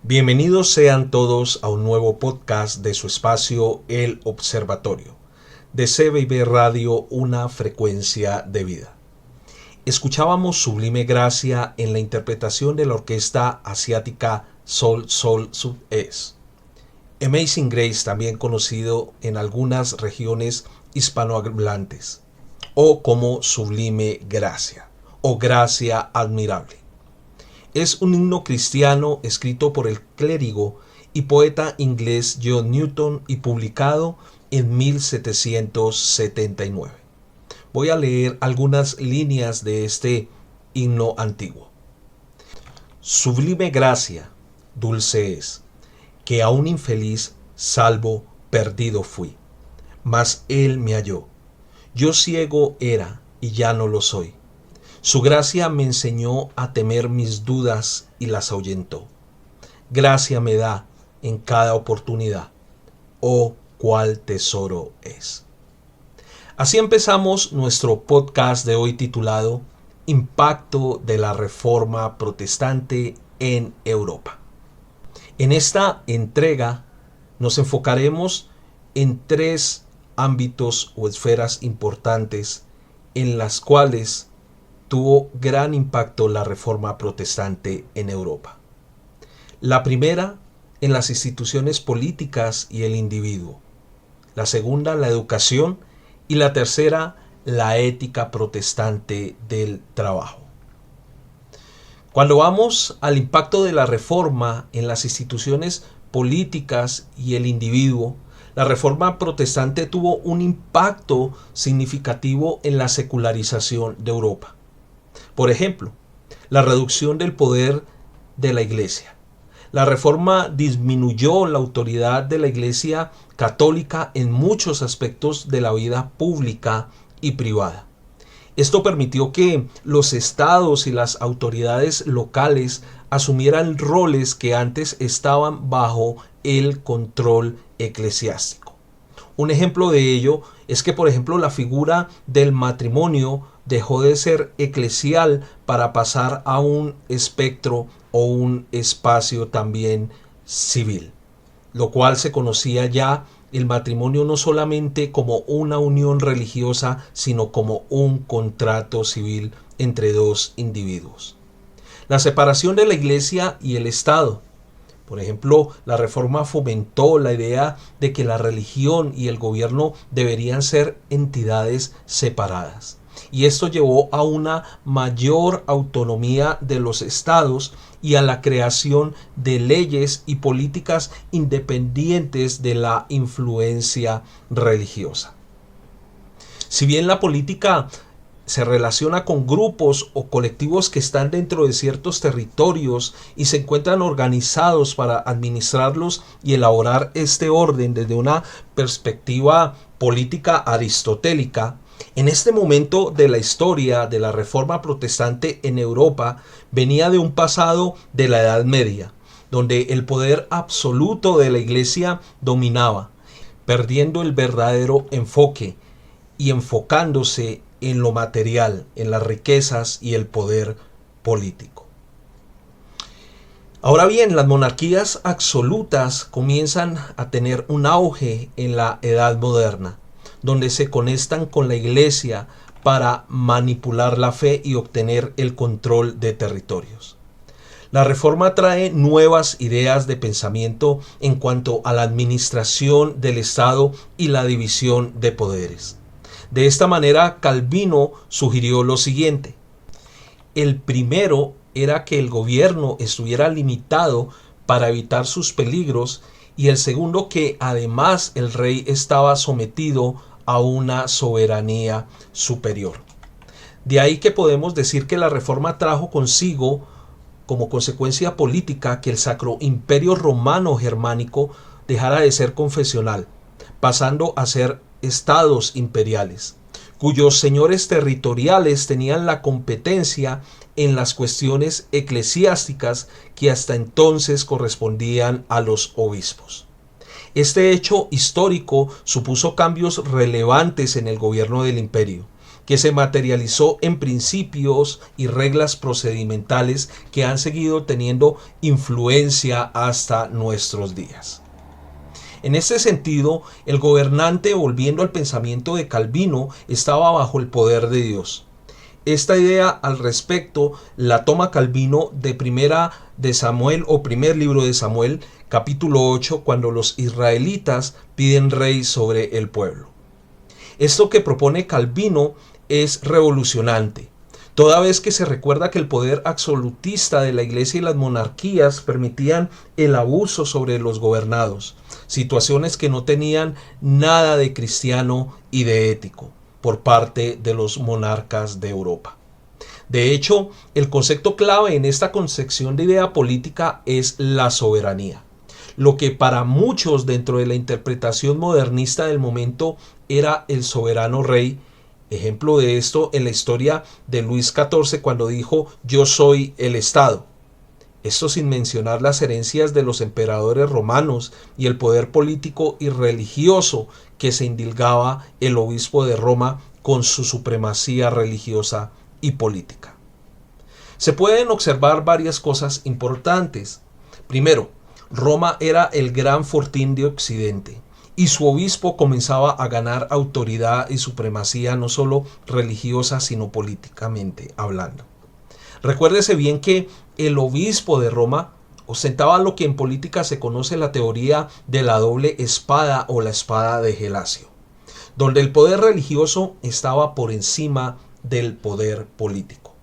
Bienvenidos sean todos a un nuevo podcast de su espacio El Observatorio, de CBIB Radio, una frecuencia de vida. Escuchábamos Sublime Gracia en la interpretación de la orquesta asiática Sol Sol Sub Es. Amazing Grace, también conocido en algunas regiones hispanohablantes, o como Sublime Gracia, o Gracia Admirable. Es un himno cristiano escrito por el clérigo y poeta inglés John Newton y publicado en 1779. Voy a leer algunas líneas de este himno antiguo. Sublime gracia, dulce es, que a un infeliz salvo perdido fui, mas él me halló. Yo ciego era y ya no lo soy. Su gracia me enseñó a temer mis dudas y las ahuyentó. Gracia me da en cada oportunidad. Oh, cuál tesoro es. Así empezamos nuestro podcast de hoy titulado Impacto de la Reforma Protestante en Europa. En esta entrega nos enfocaremos en tres ámbitos o esferas importantes en las cuales tuvo gran impacto la Reforma Protestante en Europa. La primera, en las instituciones políticas y el individuo. La segunda, la educación. Y la tercera, la ética protestante del trabajo. Cuando vamos al impacto de la Reforma en las instituciones políticas y el individuo, la Reforma Protestante tuvo un impacto significativo en la secularización de Europa. Por ejemplo, la reducción del poder de la Iglesia. La Reforma disminuyó la autoridad de la Iglesia católica en muchos aspectos de la vida pública y privada. Esto permitió que los estados y las autoridades locales asumieran roles que antes estaban bajo el control eclesiástico. Un ejemplo de ello es que, por ejemplo, la figura del matrimonio dejó de ser eclesial para pasar a un espectro o un espacio también civil. lo cual se conocía ya el matrimonio no solamente como una unión religiosa, sino como un contrato civil entre dos individuos. La separación de la Iglesia y el Estado. Por ejemplo, la Reforma fomentó la idea de que la religión y el gobierno deberían ser entidades separadas. Y esto llevó a una mayor autonomía de los estados y a la creación de leyes y políticas independientes de la influencia religiosa. Si bien la política se relaciona con grupos o colectivos que están dentro de ciertos territorios y se encuentran organizados para administrarlos y elaborar este orden desde una perspectiva política aristotélica, en este momento de la historia de la Reforma Protestante en Europa venía de un pasado de la Edad Media, donde el poder absoluto de la Iglesia dominaba, perdiendo el verdadero enfoque y enfocándose en lo material, en las riquezas y el poder político. Ahora bien, las monarquías absolutas comienzan a tener un auge en la Edad Moderna, donde se conectan con la Iglesia para manipular la fe y obtener el control de territorios. La Reforma trae nuevas ideas de pensamiento en cuanto a la administración del Estado y la división de poderes. De esta manera, Calvino sugirió lo siguiente. El primero era que el gobierno estuviera limitado para evitar sus peligros, y el segundo que además el rey estaba sometido a una soberanía superior. De ahí que podemos decir que la Reforma trajo consigo como consecuencia política que el Sacro Imperio Romano Germánico dejara de ser confesional, pasando a ser estados imperiales, cuyos señores territoriales tenían la competencia en las cuestiones eclesiásticas que hasta entonces correspondían a los obispos. Este hecho histórico supuso cambios relevantes en el gobierno del imperio, que se materializó en principios y reglas procedimentales que han seguido teniendo influencia hasta nuestros días. En este sentido, el gobernante, volviendo al pensamiento de Calvino, estaba bajo el poder de Dios. Esta idea al respecto la toma Calvino de Primera de Samuel o Primer Libro de Samuel, capítulo 8, cuando los israelitas piden rey sobre el pueblo. Esto que propone Calvino es revolucionante, toda vez que se recuerda que el poder absolutista de la Iglesia y las monarquías permitían el abuso sobre los gobernados, situaciones que no tenían nada de cristiano y de ético por parte de los monarcas de Europa. De hecho, el concepto clave en esta concepción de idea política es la soberanía, lo que para muchos dentro de la interpretación modernista del momento era el soberano rey. Ejemplo de esto en la historia de Luis XIV cuando dijo yo soy el Estado. Esto sin mencionar las herencias de los emperadores romanos y el poder político y religioso que se indilgaba el obispo de Roma con su supremacía religiosa y política. Se pueden observar varias cosas importantes. Primero, Roma era el gran fortín de Occidente, y su obispo comenzaba a ganar autoridad y supremacía no solo religiosa sino políticamente hablando. Recuérdese bien que el obispo de Roma ostentaba lo que en política se conoce la teoría de la doble espada o la espada de Gelasio, donde el poder religioso estaba por encima del poder político.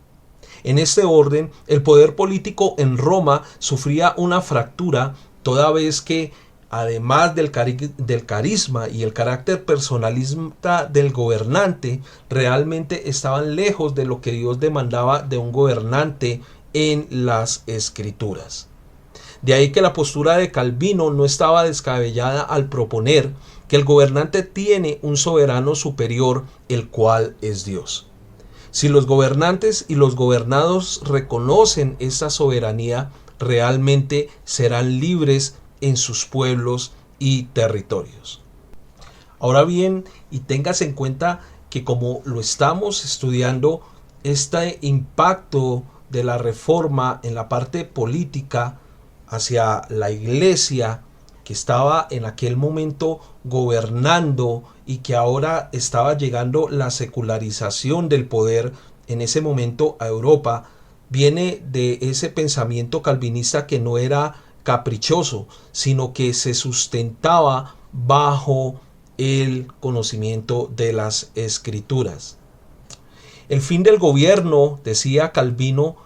En este orden, el poder político en Roma sufría una fractura toda vez que además del carisma y el carácter personalista del gobernante, realmente estaban lejos de lo que Dios demandaba de un gobernante en las Escrituras. De ahí que la postura de Calvino no estaba descabellada al proponer que el gobernante tiene un soberano superior, el cual es Dios. Si los gobernantes y los gobernados reconocen esta soberanía, realmente serán libres en sus pueblos y territorios. Ahora bien, y téngase en cuenta que como lo estamos estudiando, este impacto de la reforma en la parte política hacia la iglesia que estaba en aquel momento gobernando y que ahora estaba llegando la secularización del poder en ese momento a Europa, viene de ese pensamiento calvinista que no era caprichoso, sino que se sustentaba bajo el conocimiento de las escrituras. El fin del gobierno, decía Calvino,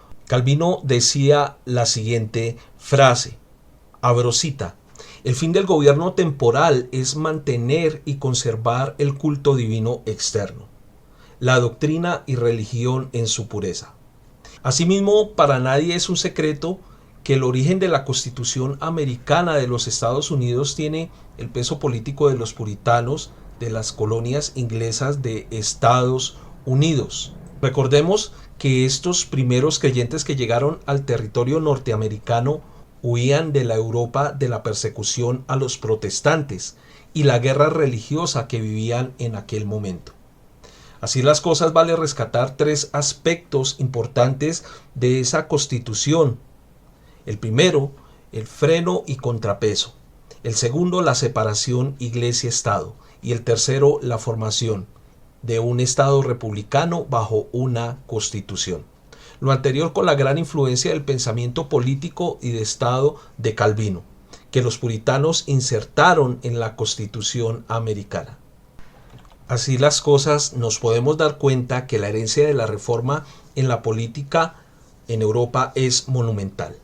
decía la siguiente frase, abro cita: el fin del gobierno temporal es mantener y conservar el culto divino externo, la doctrina y religión en su pureza. Asimismo, para nadie es un secreto que el origen de la Constitución americana de los Estados Unidos tiene el peso político de los puritanos de las colonias inglesas de Estados Unidos. Recordemos que estos primeros creyentes que llegaron al territorio norteamericano huían de la Europa de la persecución a los protestantes y la guerra religiosa que vivían en aquel momento. Así las cosas, vale rescatar tres aspectos importantes de esa Constitución. El primero, el freno y contrapeso. El segundo, la separación iglesia-estado. Y el tercero, la formación de un Estado republicano bajo una Constitución. Lo anterior con la gran influencia del pensamiento político y de Estado de Calvino, que los puritanos insertaron en la Constitución americana. Así las cosas, nos podemos dar cuenta que la herencia de la Reforma en la política en Europa es monumental.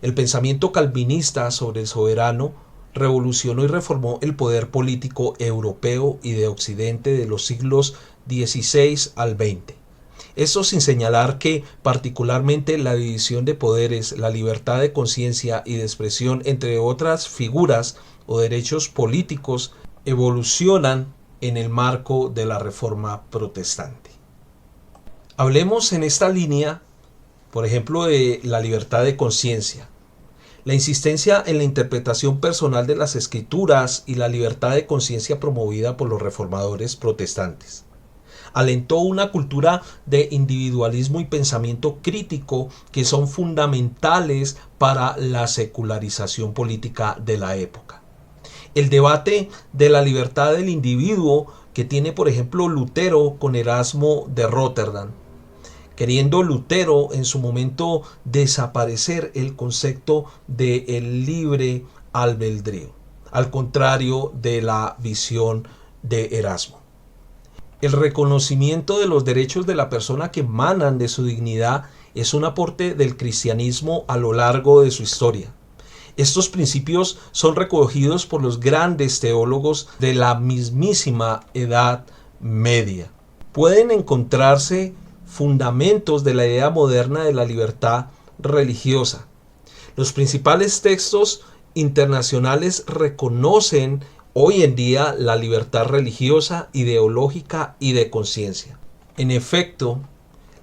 El pensamiento calvinista sobre el soberano revolucionó y reformó el poder político europeo y de Occidente de los siglos XVI al XX. Esto sin señalar que particularmente la división de poderes, la libertad de conciencia y de expresión, entre otras figuras o derechos políticos, evolucionan en el marco de la Reforma protestante. Hablemos en esta línea, por ejemplo, de la libertad de conciencia, la insistencia en la interpretación personal de las Escrituras y la libertad de conciencia promovida por los reformadores protestantes. Alentó una cultura de individualismo y pensamiento crítico que son fundamentales para la secularización política de la época. El debate de la libertad del individuo que tiene, por ejemplo, Lutero con Erasmo de Róterdam, queriendo Lutero en su momento desaparecer el concepto de el libre albedrío, al contrario de la visión de Erasmo. El reconocimiento de los derechos de la persona que emanan de su dignidad es un aporte del cristianismo a lo largo de su historia. Estos principios son recogidos por los grandes teólogos de la mismísima Edad Media. Pueden encontrarse fundamentos de la idea moderna de la libertad religiosa. Los principales textos internacionales reconocen hoy en día la libertad religiosa, ideológica y de conciencia. En efecto,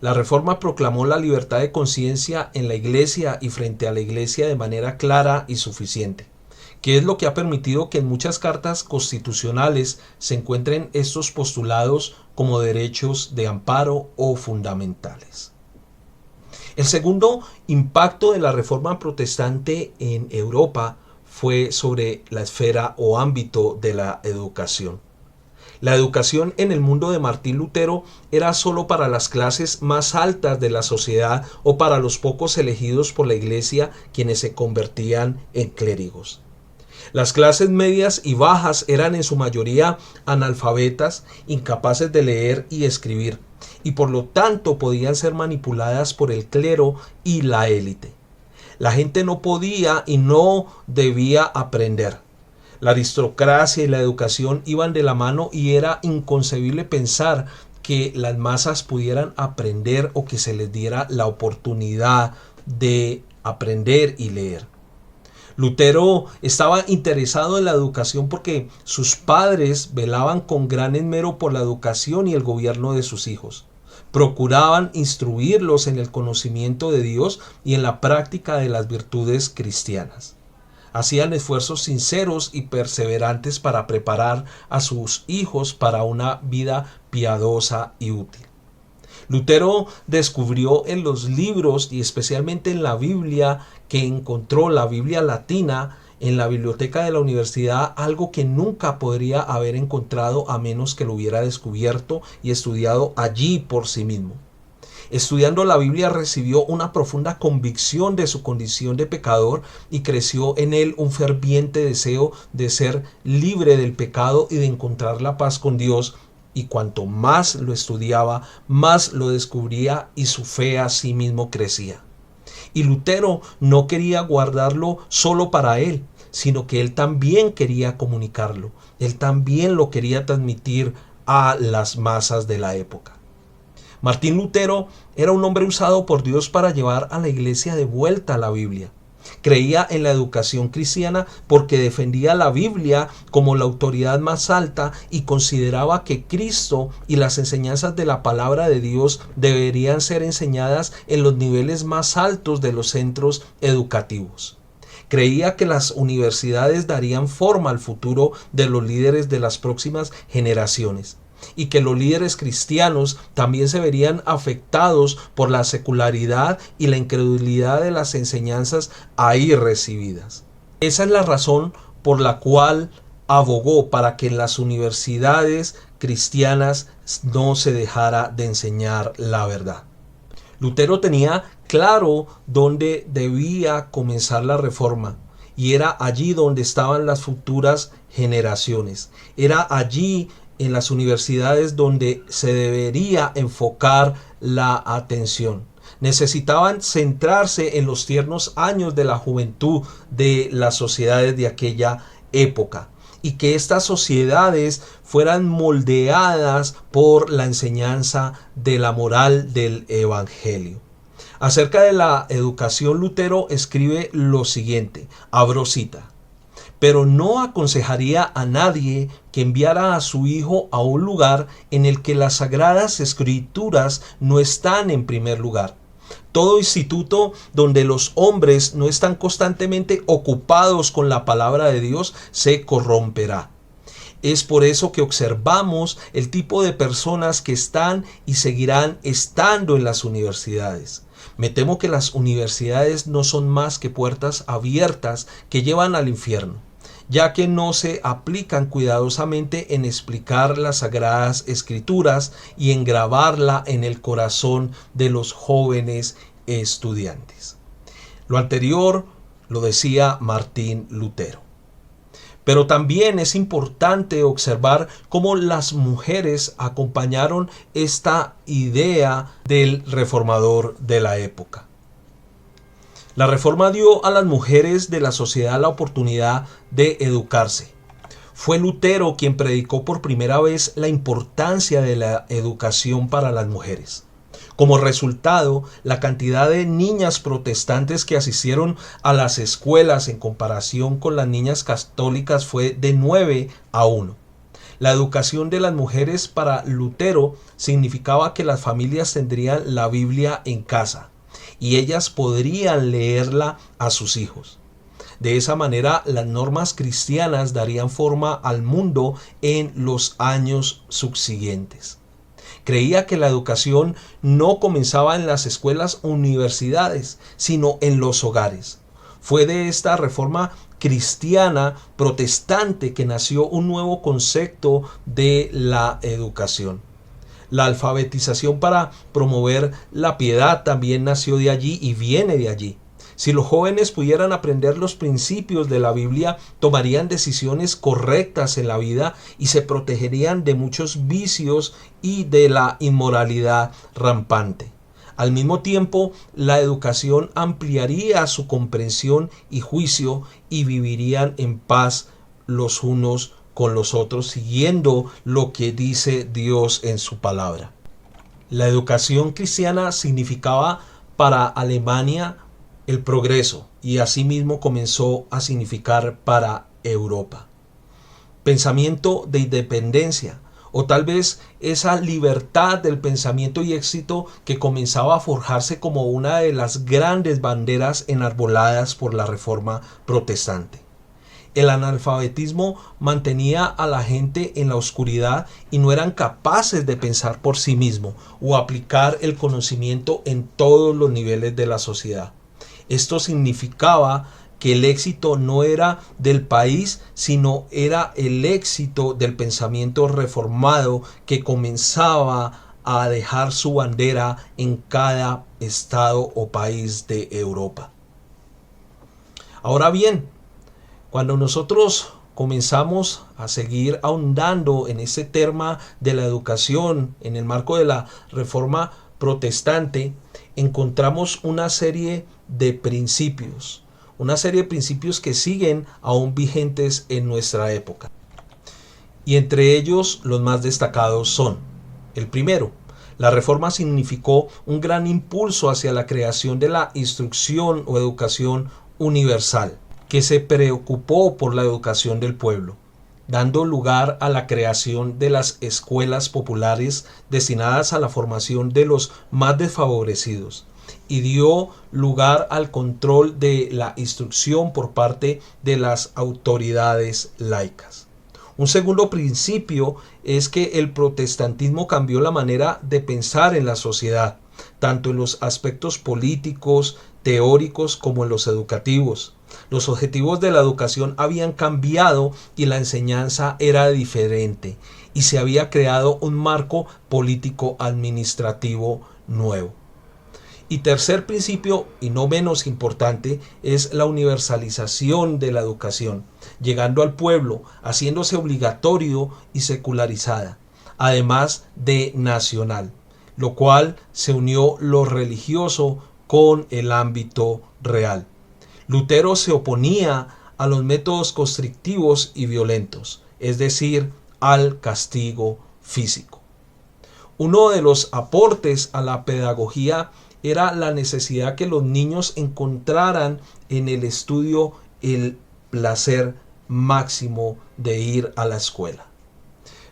la Reforma proclamó la libertad de conciencia en la Iglesia y frente a la Iglesia de manera clara y suficiente, que es lo que ha permitido que en muchas cartas constitucionales se encuentren estos postulados como derechos de amparo o fundamentales. El segundo impacto de la Reforma protestante en Europa fue sobre la esfera o ámbito de la educación. La educación en el mundo de Martín Lutero era solo para las clases más altas de la sociedad o para los pocos elegidos por la Iglesia quienes se convertían en clérigos. Las clases medias y bajas eran en su mayoría analfabetas, incapaces de leer y escribir, y por lo tanto podían ser manipuladas por el clero y la élite. La gente no podía y no debía aprender. La aristocracia y la educación iban de la mano y era inconcebible pensar que las masas pudieran aprender o que se les diera la oportunidad de aprender y leer. Lutero estaba interesado en la educación porque sus padres velaban con gran esmero por la educación y el gobierno de sus hijos. Procuraban instruirlos en el conocimiento de Dios y en la práctica de las virtudes cristianas. Hacían esfuerzos sinceros y perseverantes para preparar a sus hijos para una vida piadosa y útil. Lutero descubrió en los libros y especialmente en la Biblia que encontró, la Biblia latina, en la biblioteca de la universidad algo que nunca podría haber encontrado a menos que lo hubiera descubierto y estudiado allí por sí mismo. Estudiando la Biblia recibió una profunda convicción de su condición de pecador y creció en él un ferviente deseo de ser libre del pecado y de encontrar la paz con Dios, y cuanto más lo estudiaba, más lo descubría y su fe a sí mismo crecía. Y Lutero no quería guardarlo solo para él, sino que él también quería comunicarlo, él también lo quería transmitir a las masas de la época. Martín Lutero era un hombre usado por Dios para llevar a la iglesia de vuelta a la Biblia. Creía en la educación cristiana porque defendía la Biblia como la autoridad más alta y consideraba que Cristo y las enseñanzas de la palabra de Dios deberían ser enseñadas en los niveles más altos de los centros educativos. Creía que las universidades darían forma al futuro de los líderes de las próximas generaciones, y que los líderes cristianos también se verían afectados por la secularidad y la incredulidad de las enseñanzas ahí recibidas. Esa es la razón por la cual abogó para que en las universidades cristianas no se dejara de enseñar la verdad. Lutero tenía claro dónde debía comenzar la reforma, y era allí donde estaban las futuras generaciones. Era allí en las universidades donde se debería enfocar la atención. Necesitaban centrarse en los tiernos años de la juventud de las sociedades de aquella época, y que estas sociedades fueran moldeadas por la enseñanza de la moral del Evangelio. Acerca de la educación, Lutero escribe lo siguiente, abro cita: pero no aconsejaría a nadie que enviara a su hijo a un lugar en el que las sagradas escrituras no están en primer lugar. Todo instituto donde los hombres no están constantemente ocupados con la palabra de Dios se corromperá. Es por eso que observamos el tipo de personas que están y seguirán estando en las universidades. Me temo que las universidades no son más que puertas abiertas que llevan al infierno, ya que no se aplican cuidadosamente en explicar las sagradas escrituras y en grabarla en el corazón de los jóvenes estudiantes. Lo anterior lo decía Martín Lutero. Pero también es importante observar cómo las mujeres acompañaron esta idea del reformador de la época. La reforma dio a las mujeres de la sociedad la oportunidad de educarse. Fue Lutero quien predicó por primera vez la importancia de la educación para las mujeres. Como resultado, la cantidad de niñas protestantes que asistieron a las escuelas en comparación con las niñas católicas fue de 9 a 1. La educación de las mujeres para Lutero significaba que las familias tendrían la Biblia en casa y ellas podrían leerla a sus hijos. De esa manera, las normas cristianas darían forma al mundo en los años subsiguientes. Creía que la educación no comenzaba en las escuelas o universidades, sino en los hogares. Fue de esta reforma cristiana protestante que nació un nuevo concepto de la educación. La alfabetización para promover la piedad también nació de allí y viene de allí. Si los jóvenes pudieran aprender los principios de la Biblia, tomarían decisiones correctas en la vida y se protegerían de muchos vicios y de la inmoralidad rampante. Al mismo tiempo, la educación ampliaría su comprensión y juicio y vivirían en paz los unos con los otros, siguiendo lo que dice Dios en su palabra. La educación cristiana significaba para Alemania el progreso, y asimismo comenzó a significar para Europa pensamiento de independencia, o tal vez esa libertad del pensamiento y éxito que comenzaba a forjarse como una de las grandes banderas enarboladas por la Reforma protestante. El analfabetismo mantenía a la gente en la oscuridad y no eran capaces de pensar por sí mismos o aplicar el conocimiento en todos los niveles de la sociedad. Esto significaba que el éxito no era del país, sino era el éxito del pensamiento reformado que comenzaba a dejar su bandera en cada estado o país de Europa. Ahora bien, cuando nosotros comenzamos a seguir ahondando en ese tema de la educación en el marco de la reforma protestante, encontramos una serie de principios que siguen aún vigentes en nuestra época. Y entre ellos los más destacados son: el primero, la reforma significó un gran impulso hacia la creación de la instrucción o educación universal, que se preocupó por la educación del pueblo, dando lugar a la creación de las escuelas populares destinadas a la formación de los más desfavorecidos, y dio lugar al control de la instrucción por parte de las autoridades laicas. Un segundo principio es que el protestantismo cambió la manera de pensar en la sociedad, tanto en los aspectos políticos, teóricos como en los educativos. Los objetivos de la educación habían cambiado y la enseñanza era diferente, y se había creado un marco político administrativo nuevo. Y tercer principio, y no menos importante, es la universalización de la educación, llegando al pueblo, haciéndose obligatorio y secularizada, además de nacional, lo cual se unió lo religioso con el ámbito real. Lutero se oponía a los métodos constrictivos y violentos, es decir, al castigo físico. Uno de los aportes a la pedagogía era la necesidad que los niños encontraran en el estudio el placer máximo de ir a la escuela.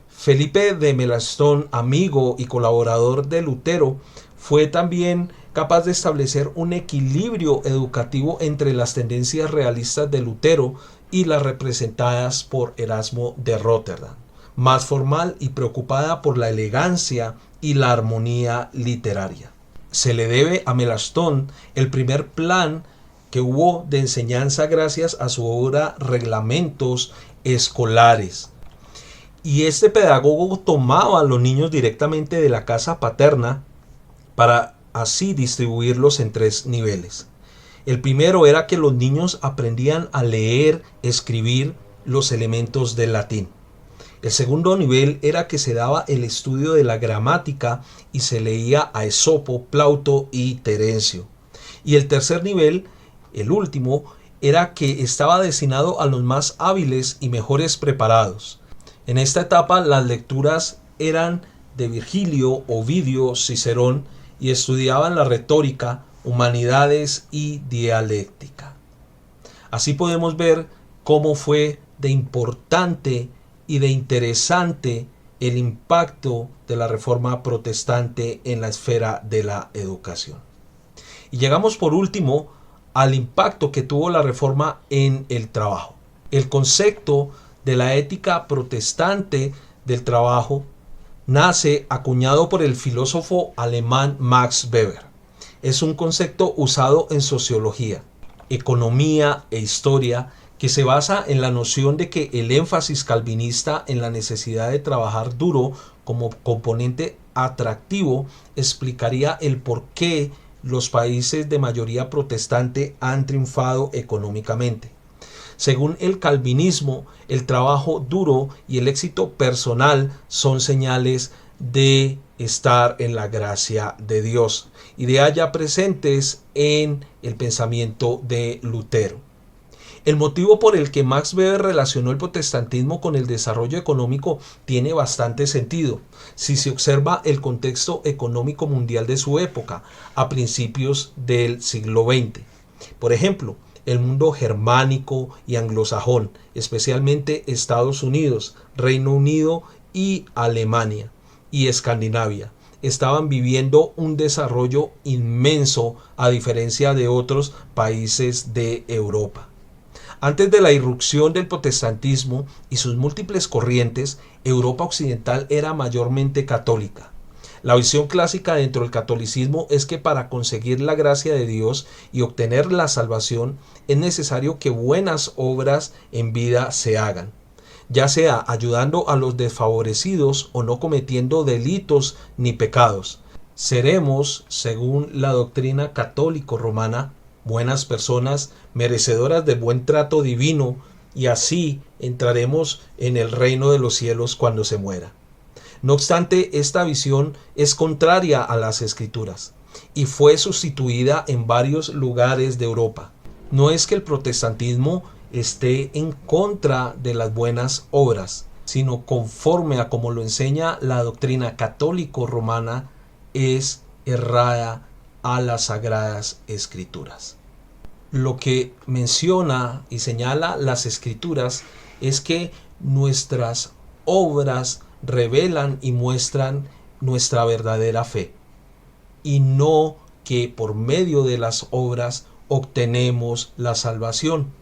Felipe de Melanchthon, amigo y colaborador de Lutero, fue también capaz de establecer un equilibrio educativo entre las tendencias realistas de Lutero y las representadas por Erasmo de Róterdam, más formal y preocupada por la elegancia y la armonía literaria. Se le debe a Melanchthon el primer plan que hubo de enseñanza gracias a su obra Reglamentos Escolares. Y este pedagogo tomaba a los niños directamente de la casa paterna para así distribuirlos en 3 niveles. El primero era que los niños aprendían a leer, escribir los elementos del latín. El segundo nivel era que se daba el estudio de la gramática y se leía a Esopo, Plauto y Terencio. Y el tercer nivel, el último, era que estaba destinado a los más hábiles y mejores preparados. En esta etapa las lecturas eran de Virgilio, Ovidio, Cicerón, y estudiaban la retórica, humanidades y dialéctica. Así podemos ver cómo fue de importante y de interesante el impacto de la reforma protestante en la esfera de la educación. Y llegamos por último al impacto que tuvo la reforma en el trabajo. El concepto de la ética protestante del trabajo nace acuñado por el filósofo alemán Max Weber. Es un concepto usado en sociología, economía e historia que se basa en la noción de que el énfasis calvinista en la necesidad de trabajar duro como componente atractivo explicaría el por qué los países de mayoría protestante han triunfado económicamente. Según el calvinismo, el trabajo duro y el éxito personal son señales de estar en la gracia de Dios, ideas ya presentes en el pensamiento de Lutero. El motivo por el que Max Weber relacionó el protestantismo con el desarrollo económico tiene bastante sentido, si se observa el contexto económico mundial de su época, a principios del siglo XX. Por ejemplo, el mundo germánico y anglosajón, especialmente Estados Unidos, Reino Unido y Alemania y Escandinavia, estaban viviendo un desarrollo inmenso a diferencia de otros países de Europa. Antes de la irrupción del protestantismo y sus múltiples corrientes, Europa occidental era mayormente católica. La visión clásica dentro del catolicismo es que para conseguir la gracia de Dios y obtener la salvación es necesario que buenas obras en vida se hagan, ya sea ayudando a los desfavorecidos o no cometiendo delitos ni pecados. Seremos, según la doctrina católico-romana, buenas personas, merecedoras de buen trato divino, y así entraremos en el reino de los cielos cuando se muera. No obstante, esta visión es contraria a las Escrituras y fue sustituida en varios lugares de Europa. No es que el protestantismo esté en contra de las buenas obras, sino conforme a como lo enseña la doctrina católico-romana, es errada a las sagradas Escrituras. Lo que menciona y señala las Escrituras es que nuestras obras revelan y muestran nuestra verdadera fe, y no que por medio de las obras obtenemos la salvación.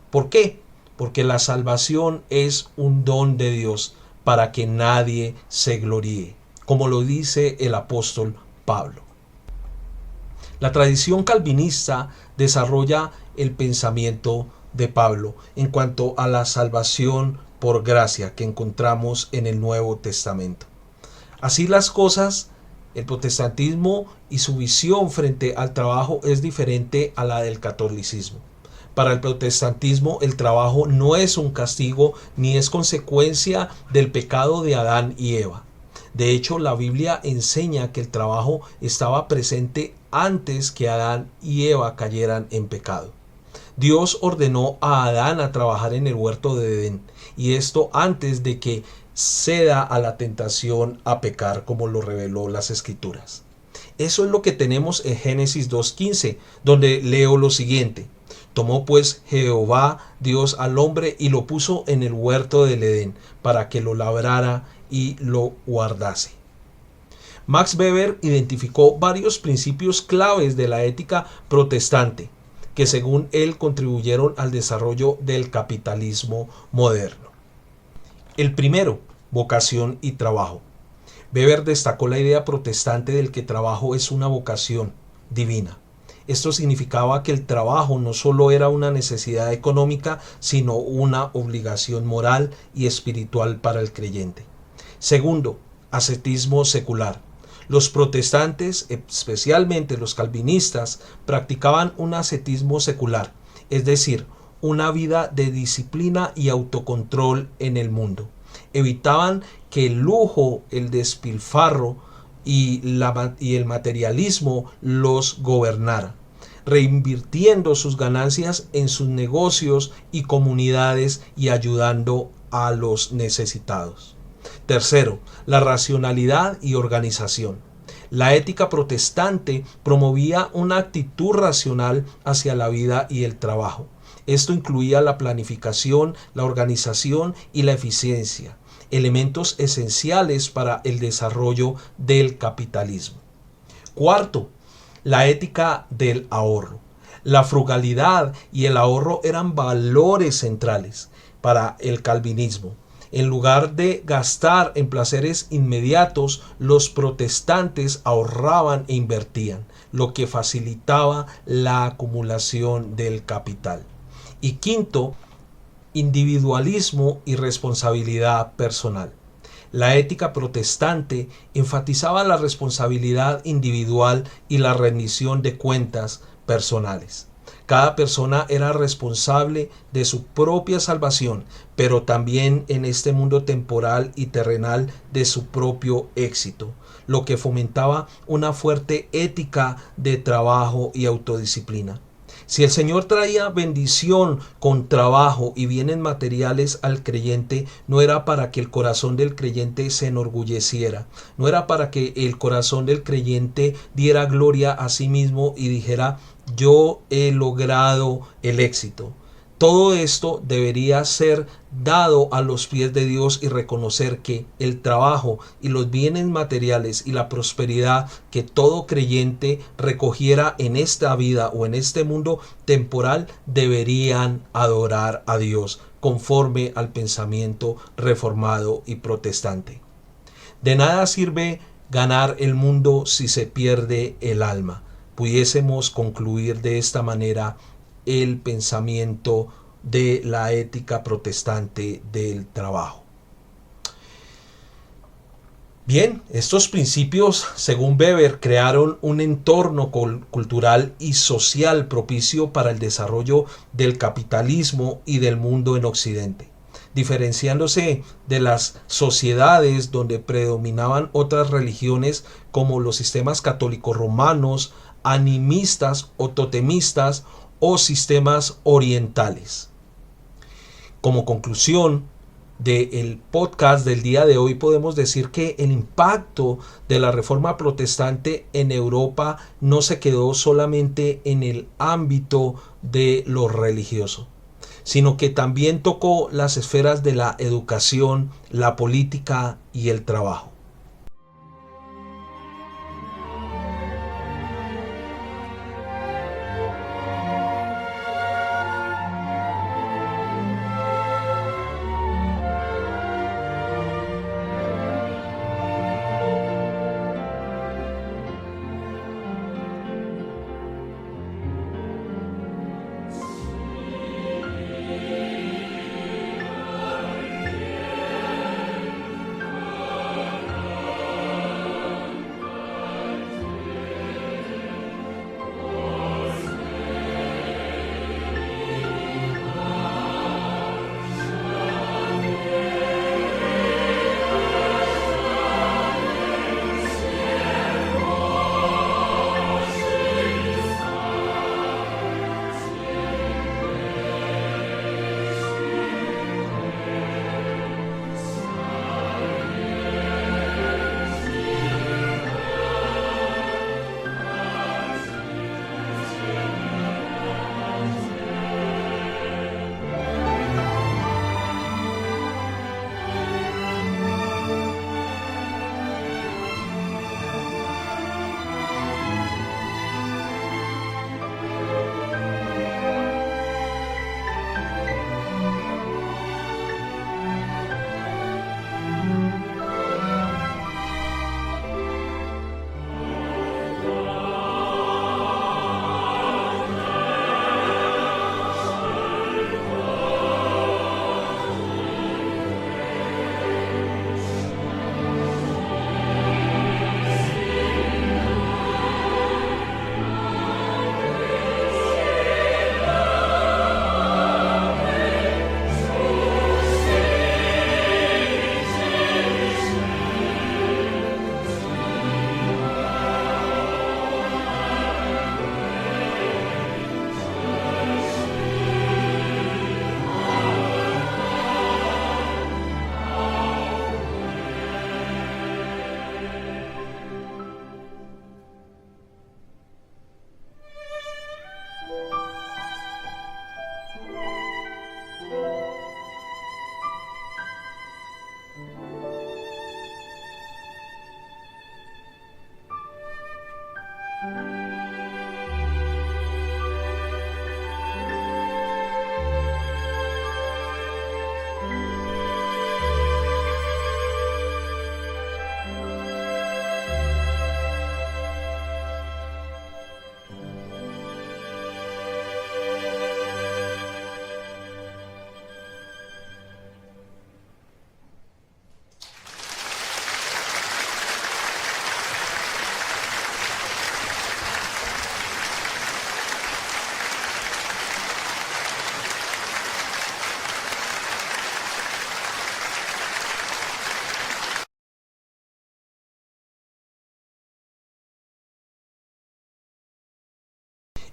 ¿Por qué? Porque la salvación es un don de Dios para que nadie se gloríe, como lo dice el apóstol Pablo. La tradición calvinista desarrolla el pensamiento de Pablo en cuanto a la salvación por gracia que encontramos en el Nuevo Testamento. Así las cosas, el protestantismo y su visión frente al trabajo es diferente a la del catolicismo. Para el protestantismo, el trabajo no es un castigo ni es consecuencia del pecado de Adán y Eva. De hecho, la Biblia enseña que el trabajo estaba presente antes que Adán y Eva cayeran en pecado. Dios ordenó a Adán a trabajar en el huerto de Edén, y esto antes de que ceda a la tentación a pecar, como lo reveló las Escrituras. Eso es lo que tenemos en Génesis 2:15, donde leo lo siguiente: tomó pues Jehová Dios al hombre y lo puso en el huerto del Edén para que lo labrara y lo guardase. Max Weber identificó varios principios claves de la ética protestante que según él contribuyeron al desarrollo del capitalismo moderno. El primero, vocación y trabajo. Weber destacó la idea protestante del que trabajo es una vocación divina. Esto significaba que el trabajo no solo era una necesidad económica, sino una obligación moral y espiritual para el creyente. Segundo, ascetismo secular. Los protestantes, especialmente los calvinistas, practicaban un ascetismo secular, es decir, una vida de disciplina y autocontrol en el mundo. Evitaban que el lujo, el despilfarro y el materialismo los gobernara, reinvirtiendo sus ganancias en sus negocios y comunidades y ayudando a los necesitados. Tercero, la racionalidad y organización. La ética protestante promovía una actitud racional hacia la vida y el trabajo. Esto incluía la planificación, la organización y la eficiencia, elementos esenciales para el desarrollo del capitalismo. Cuarto, la ética del ahorro. La frugalidad y el ahorro eran valores centrales para el calvinismo. En lugar de gastar en placeres inmediatos, los protestantes ahorraban e invertían, lo que facilitaba la acumulación del capital. Y quinto, individualismo y responsabilidad personal. La ética protestante enfatizaba la responsabilidad individual y la rendición de cuentas personales. Cada persona era responsable de su propia salvación, pero también en este mundo temporal y terrenal de su propio éxito, lo que fomentaba una fuerte ética de trabajo y autodisciplina. Si el Señor traía bendición con trabajo y bienes materiales al creyente, no era para que el corazón del creyente se enorgulleciera, no era para que el corazón del creyente diera gloria a sí mismo y dijera: yo he logrado el éxito. Todo esto debería ser dado a los pies de Dios y reconocer que el trabajo y los bienes materiales y la prosperidad que todo creyente recogiera en esta vida o en este mundo temporal deberían adorar a Dios conforme al pensamiento reformado y protestante. De nada sirve ganar el mundo si se pierde el alma. Pudiésemos concluir de esta manera el pensamiento de la ética protestante del trabajo. Bien, estos principios, según Weber, crearon un entorno cultural y social propicio para el desarrollo del capitalismo y del mundo en Occidente, diferenciándose de las sociedades donde predominaban otras religiones como los sistemas católicos romanos, animistas o totemistas o sistemas orientales. Como conclusión del podcast del día de hoy, podemos decir que el impacto de la Reforma Protestante en Europa no se quedó solamente en el ámbito de lo religioso, sino que también tocó las esferas de la educación, la política y el trabajo.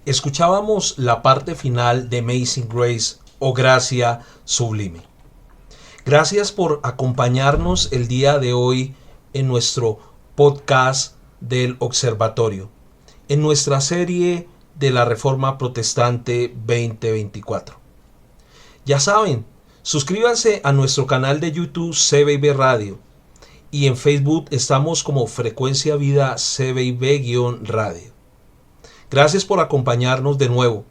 Escuchábamos la parte final de Amazing Grace o Gracia Sublime. Gracias por acompañarnos el día de hoy en nuestro podcast del Observatorio, en nuestra serie de la Reforma Protestante 2024. Ya saben, suscríbanse a nuestro canal de YouTube CBIB Radio y en Facebook estamos como Frecuencia Vida CBIB-Radio. Gracias por acompañarnos de nuevo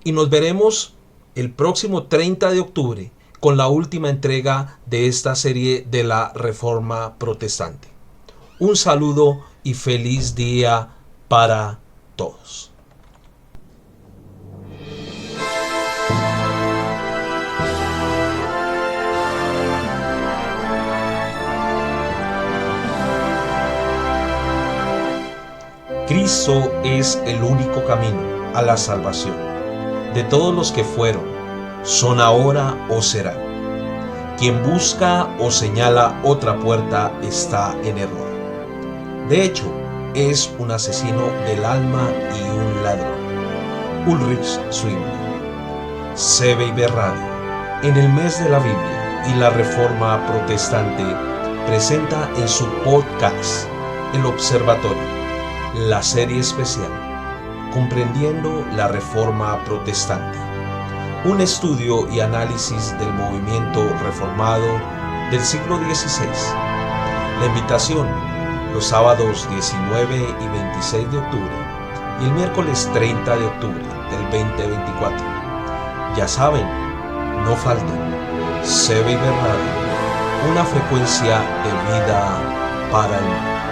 y nos veremos el próximo 30 de octubre con la última entrega de esta serie de la Reforma Protestante. Un saludo y feliz día para todos. Cristo es el único camino a la salvación. De todos los que fueron, son ahora o serán. Quien busca o señala otra puerta está en error. De hecho, es un asesino del alma y un ladrón. Ulrich Zwingli. CBIB Radio, en el mes de la Biblia y la Reforma Protestante, presenta en su podcast El Observatorio la serie especial Comprendiendo la Reforma Protestante, un estudio y análisis del movimiento reformado del siglo XVI. La invitación, los sábados 19 y 26 de octubre y el miércoles 30 de octubre del 2024. Ya saben, no falten. CBIB Radio, una frecuencia de vida para el mundo.